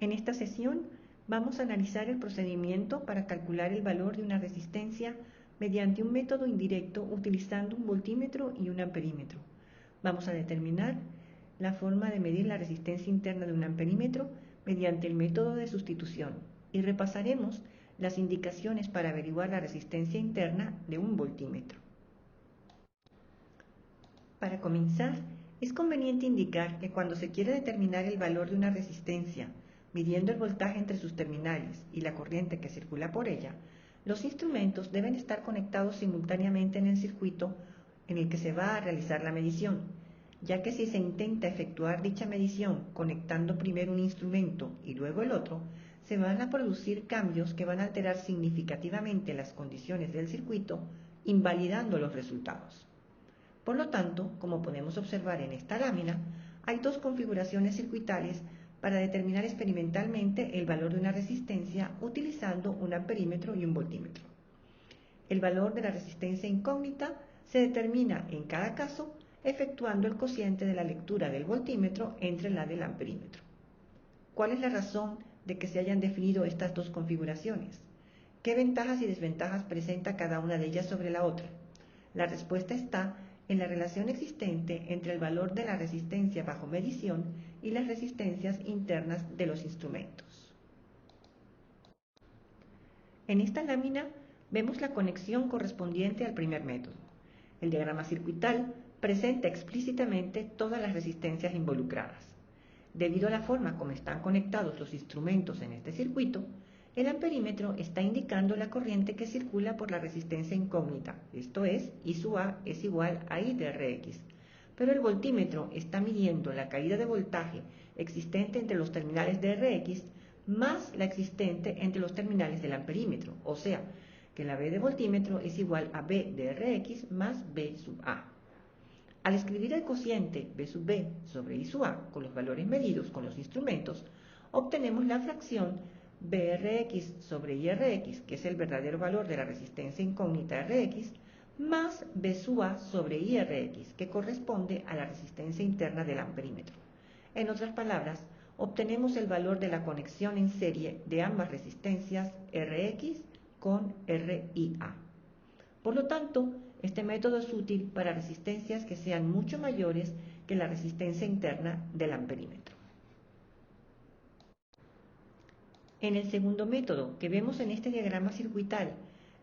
En esta sesión vamos a analizar el procedimiento para calcular el valor de una resistencia mediante un método indirecto utilizando un voltímetro y un amperímetro. Vamos a determinar la forma de medir la resistencia interna de un amperímetro mediante el método de sustitución y repasaremos las indicaciones para averiguar la resistencia interna de un voltímetro. Para comenzar, es conveniente indicar que cuando se quiere determinar el valor de una resistencia, midiendo el voltaje entre sus terminales y la corriente que circula por ella, los instrumentos deben estar conectados simultáneamente en el circuito en el que se va a realizar la medición, ya que si se intenta efectuar dicha medición conectando primero un instrumento y luego el otro, se van a producir cambios que van a alterar significativamente las condiciones del circuito, invalidando los resultados. Por lo tanto, como podemos observar en esta lámina, hay dos configuraciones circuitales para determinar experimentalmente el valor de una resistencia utilizando un amperímetro y un voltímetro. El valor de la resistencia incógnita se determina en cada caso efectuando el cociente de la lectura del voltímetro entre la del amperímetro. ¿Cuál es la razón de que se hayan definido estas dos configuraciones? ¿Qué ventajas y desventajas presenta cada una de ellas sobre la otra? La respuesta está en la relación existente entre el valor de la resistencia bajo medición y las resistencias internas de los instrumentos. En esta lámina vemos la conexión correspondiente al primer método. El diagrama circuital presenta explícitamente todas las resistencias involucradas. Debido a la forma como están conectados los instrumentos en este circuito, el amperímetro está indicando la corriente que circula por la resistencia incógnita, esto es, I sub A es igual a I de Rx, pero el voltímetro está midiendo la caída de voltaje existente entre los terminales de Rx más la existente entre los terminales del amperímetro, o sea, que la B de voltímetro es igual a B de Rx más B sub A. Al escribir el cociente B sub B sobre I sub A con los valores medidos con los instrumentos, obtenemos la fracción Brx sobre IRx, que es el verdadero valor de la resistencia incógnita Rx, más B sub A sobre IRx, que corresponde a la resistencia interna del amperímetro. En otras palabras, obtenemos el valor de la conexión en serie de ambas resistencias Rx con RIA. Por lo tanto, este método es útil para resistencias que sean mucho mayores que la resistencia interna del amperímetro. En el segundo método que vemos en este diagrama circuital,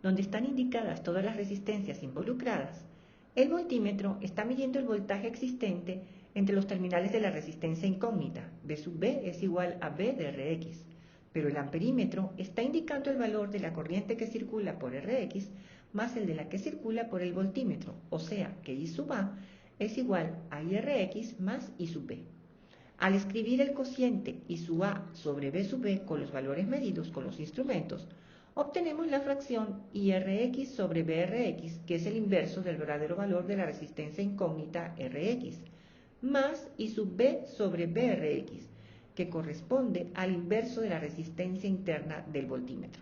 donde están indicadas todas las resistencias involucradas, el voltímetro está midiendo el voltaje existente entre los terminales de la resistencia incógnita, B sub B es igual a B de Rx, pero el amperímetro está indicando el valor de la corriente que circula por Rx más el de la que circula por el voltímetro, o sea que I sub A es igual a IRx más I sub B. Al escribir el cociente I sub A sobre B sub B con los valores medidos con los instrumentos, obtenemos la fracción IRx sobre BRx, que es el inverso del verdadero valor de la resistencia incógnita Rx, más I sub B sobre BRx, que corresponde al inverso de la resistencia interna del voltímetro.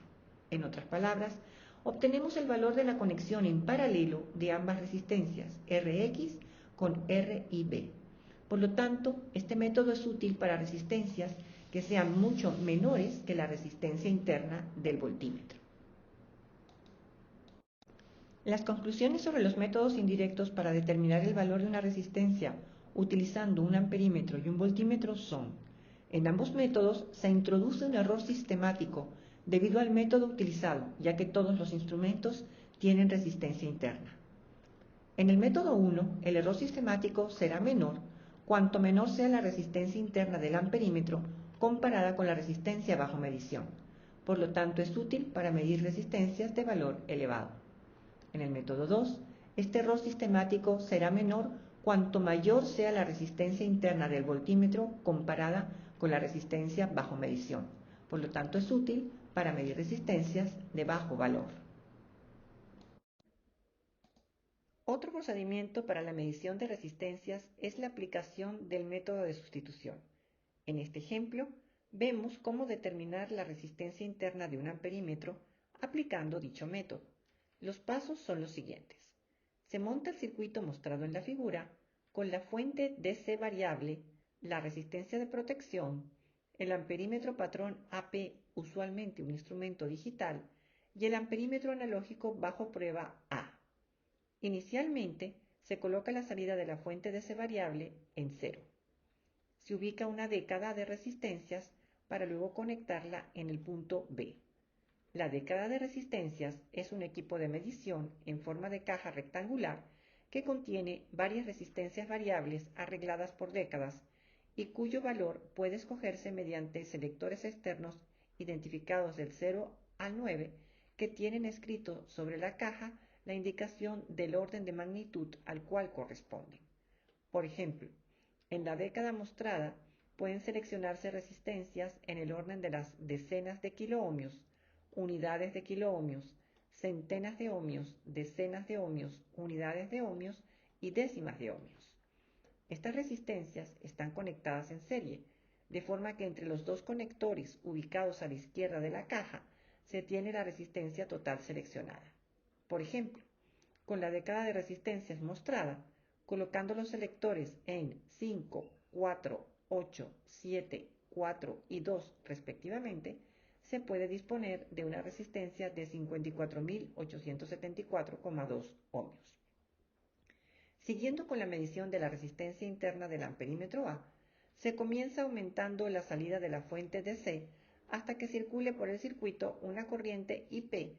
En otras palabras, obtenemos el valor de la conexión en paralelo de ambas resistencias, Rx con RIB. Por lo tanto, este método es útil para resistencias que sean mucho menores que la resistencia interna del voltímetro. Las conclusiones sobre los métodos indirectos para determinar el valor de una resistencia utilizando un amperímetro y un voltímetro son: en ambos métodos se introduce un error sistemático debido al método utilizado, ya que todos los instrumentos tienen resistencia interna. En el método 1, el error sistemático será menor cuanto menor sea la resistencia interna del amperímetro comparada con la resistencia bajo medición. Por lo tanto, es útil para medir resistencias de valor elevado. En el método 2, este error sistemático será menor cuanto mayor sea la resistencia interna del voltímetro comparada con la resistencia bajo medición. Por lo tanto, es útil para medir resistencias de bajo valor. Otro procedimiento para la medición de resistencias es la aplicación del método de sustitución. En este ejemplo, vemos cómo determinar la resistencia interna de un amperímetro aplicando dicho método. Los pasos son los siguientes. Se monta el circuito mostrado en la figura con la fuente DC variable, la resistencia de protección, el amperímetro patrón AP, usualmente un instrumento digital, y el amperímetro analógico bajo prueba A. Inicialmente, se coloca la salida de la fuente de C variable en 0. Se ubica una década de resistencias para luego conectarla en el punto B. La década de resistencias es un equipo de medición en forma de caja rectangular que contiene varias resistencias variables arregladas por décadas y cuyo valor puede escogerse mediante selectores externos identificados del 0 al 9 que tienen escrito sobre la caja la indicación del orden de magnitud al cual corresponden. Por ejemplo, en la década mostrada pueden seleccionarse resistencias en el orden de las decenas de kiloohmios, unidades de kiloohmios, centenas de ohmios, decenas de ohmios, unidades de ohmios y décimas de ohmios. Estas resistencias están conectadas en serie, de forma que entre los dos conectores ubicados a la izquierda de la caja se tiene la resistencia total seleccionada. Por ejemplo, con la década de resistencias mostrada, colocando los selectores en 5, 4, 8, 7, 4 y 2 respectivamente, se puede disponer de una resistencia de 54.874,2 ohmios. Siguiendo con la medición de la resistencia interna del amperímetro A, se comienza aumentando la salida de la fuente de C hasta que circule por el circuito una corriente IP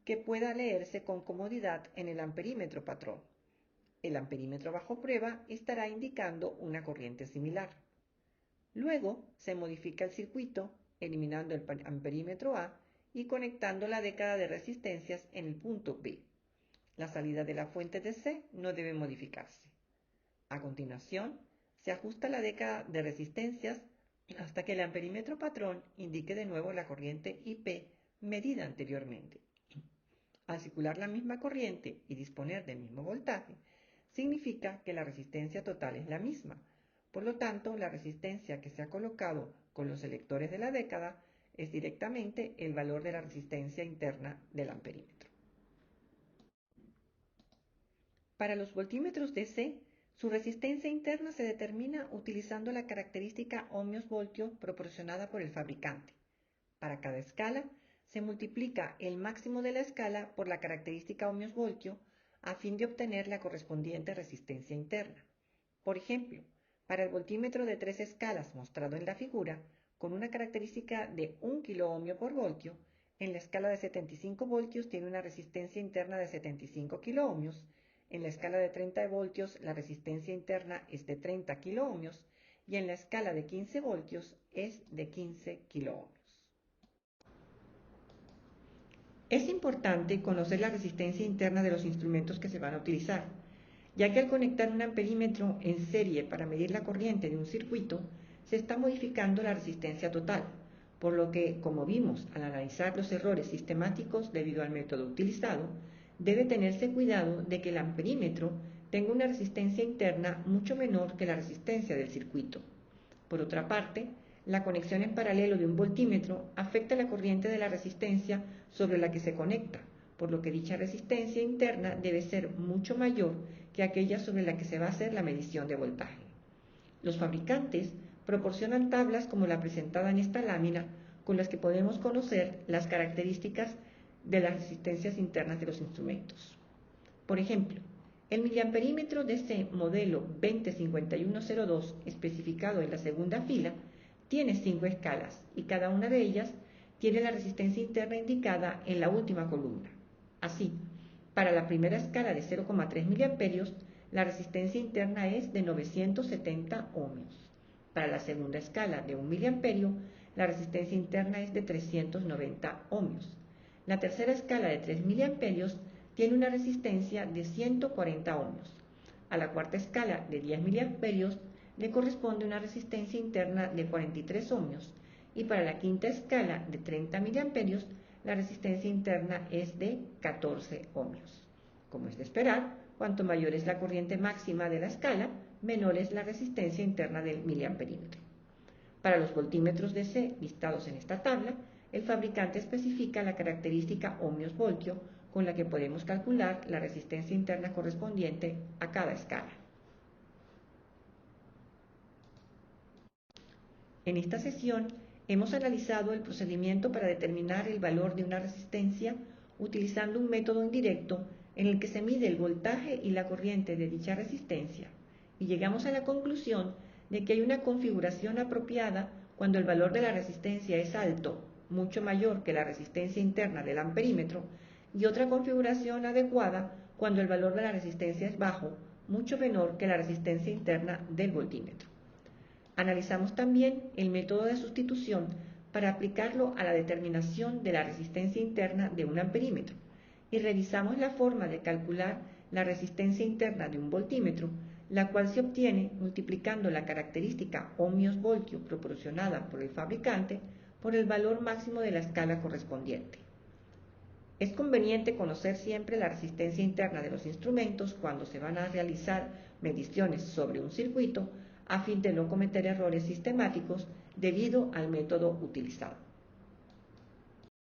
que pueda leerse con comodidad en el amperímetro patrón. El amperímetro bajo prueba estará indicando una corriente similar. Luego se modifica el circuito, eliminando el amperímetro A y conectando la década de resistencias en el punto B. La salida de la fuente de C no debe modificarse. A continuación, se ajusta la década de resistencias hasta que el amperímetro patrón indique de nuevo la corriente IP medida anteriormente. Al circular la misma corriente y disponer del mismo voltaje, significa que la resistencia total es la misma. Por lo tanto, la resistencia que se ha colocado con los selectores de la década es directamente el valor de la resistencia interna del amperímetro. Para los voltímetros DC, su resistencia interna se determina utilizando la característica ohmios-voltio proporcionada por el fabricante. Para cada escala, se multiplica el máximo de la escala por la característica ohmios-voltio a fin de obtener la correspondiente resistencia interna. Por ejemplo, para el voltímetro de 3 escalas mostrado en la figura, con una característica de 1 kiloohmio por voltio, en la escala de 75 voltios tiene una resistencia interna de 75 kiloohmios, en la escala de 30 voltios la resistencia interna es de 30 kiloohmios y en la escala de 15 voltios es de 15 kiloohmios. Es importante conocer la resistencia interna de los instrumentos que se van a utilizar, ya que al conectar un amperímetro en serie para medir la corriente de un circuito, se está modificando la resistencia total, por lo que, como vimos al analizar los errores sistemáticos debido al método utilizado, debe tenerse cuidado de que el amperímetro tenga una resistencia interna mucho menor que la resistencia del circuito. Por otra parte, la conexión en paralelo de un voltímetro afecta la corriente de la resistencia sobre la que se conecta, por lo que dicha resistencia interna debe ser mucho mayor que aquella sobre la que se va a hacer la medición de voltaje. Los fabricantes proporcionan tablas como la presentada en esta lámina con las que podemos conocer las características de las resistencias internas de los instrumentos. Por ejemplo, el miliamperímetro DC modelo 205102 especificado en la segunda fila tiene 5 escalas y cada una de ellas tiene la resistencia interna indicada en la última columna. Así, para la primera escala de 0,3 miliamperios, la resistencia interna es de 970 ohmios. Para la segunda escala de 1 miliamperio, la resistencia interna es de 390 ohmios. La tercera escala de 3 miliamperios tiene una resistencia de 140 ohmios. A la cuarta escala de 10 miliamperios le corresponde una resistencia interna de 43 ohmios y para la quinta escala de 30 miliamperios la resistencia interna es de 14 ohmios. Como es de esperar, cuanto mayor es la corriente máxima de la escala, menor es la resistencia interna del miliamperímetro. Para los voltímetros DC listados en esta tabla, el fabricante especifica la característica ohmios-voltio con la que podemos calcular la resistencia interna correspondiente a cada escala. En esta sesión hemos analizado el procedimiento para determinar el valor de una resistencia utilizando un método indirecto en el que se mide el voltaje y la corriente de dicha resistencia y llegamos a la conclusión de que hay una configuración apropiada cuando el valor de la resistencia es alto, mucho mayor que la resistencia interna del amperímetro, y otra configuración adecuada cuando el valor de la resistencia es bajo, mucho menor que la resistencia interna del voltímetro. Analizamos también el método de sustitución para aplicarlo a la determinación de la resistencia interna de un amperímetro y revisamos la forma de calcular la resistencia interna de un voltímetro, la cual se obtiene multiplicando la característica ohmios-voltio proporcionada por el fabricante por el valor máximo de la escala correspondiente. Es conveniente conocer siempre la resistencia interna de los instrumentos cuando se van a realizar mediciones sobre un circuito a fin de no cometer errores sistemáticos debido al método utilizado.